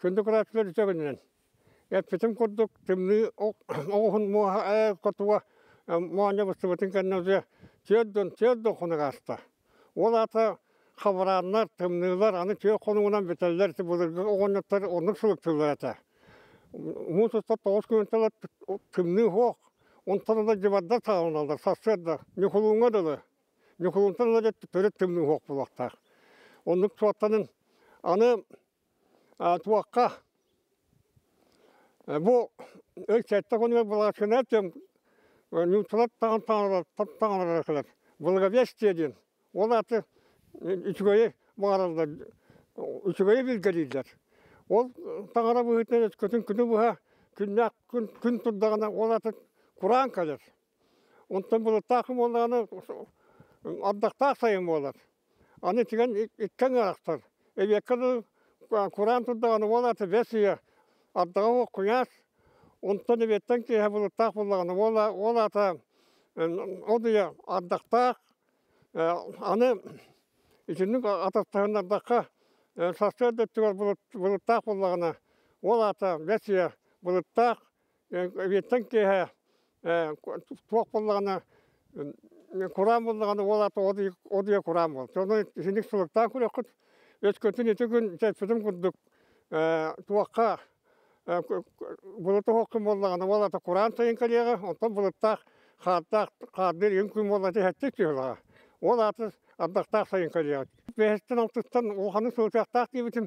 Күндік рәпсілер үтегінен. Әппетім күрдік, тімні оғын көтуі мұғanya бұсты бұтын кәннеузе теддің құны қасты. Ол аты қабыранлар, тімнілер, аны түйе қонуынан бетелдер, бұлырғы оғынлықтар, онық сұлықтылар әті. Мұсыста 9 күнтелер тімні хоқ, онтаны да жібаддар тағын алдар, сасырды, нүхілуңа дылы. Нүхілуңтан да түрі тімні хоқ бұлақтар. Онық суаттанын, аны туаққа бұл өксәтті қонуға бұлғашын әтем, нүтілат тағанар арқылар. Бұлға 5 теден. Ол аты үчігөйі бағаралды, үчігөйі білгерейдер. Ол тағара бұғытын өткөтін күні бұға, күн тұрдағына ол аты Құран кәлер. Онтан бұл тақым олағаны аддақтақ сайын болар. Аны тіген иккен арақтар. Әбеккіні Құран тұрдағаны ол аты бәсия, аддаға оқ құяс. Онтан әбеттен кейі бұл тақ болағаны ол аты одыя аддақтақ. Аны ішінің атастағын ардаққа састырды түгер бұлыттақ болағына ол аты бәсия бұлыттақ. Әбеттен кейі туақ болағына Құран болағына ол аты одыя Құран бол. Соны ішіндік сұлықтан көрек құт. Өткөтін еті күн жәтпізім күрдік туаққа бұлыты хоқым болағына ол аты Құран сайын кәлеға, онтан бұлыттақ қадыр ең күн болағына әттік дейолаға. Ол аты аддақтақ сайын кәлеға. Бәхістен алтыстан оғаны сұлықтақ дейбітім.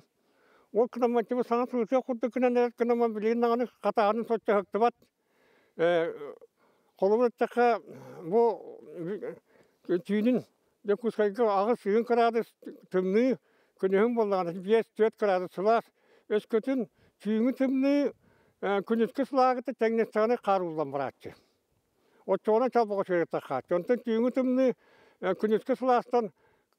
Ол күнамантыбы саңа сұлықтақ құрды күнен әрет күнаман білейін ағаны қатағанын сотча хөкті бат. Қолыбыттаққа бұл түйінің дөккүскайғы ағыз сүйін қырады түмні күнігін болағаны 5-4 қырады сұлас. Өскөтін түйіңі түмні күніскі сұлағыты тәңнестіғаны қарулан бұратшы. Отчоғына чалбаға сөйретті қатшы. Онтын түйіңі түмні күніскі сұластан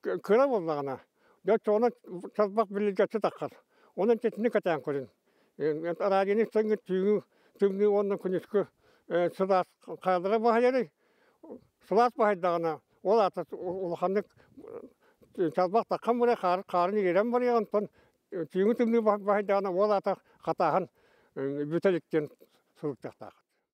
кыра болағына. Отчоғына чалбақ білілгәтші таққар. Оның кетіні кәтән көрін. Радиені түйіңі түмні оның күніскі сұлас қадыра бағайыры. Сұлас бағайдағына. Ол аты ұлғандық чалбақ таққан бұра қарын ерен бар еғантын түйіңі түмні бағайдағына ол аты қатағын бүтеліктен сұлықтақтақ.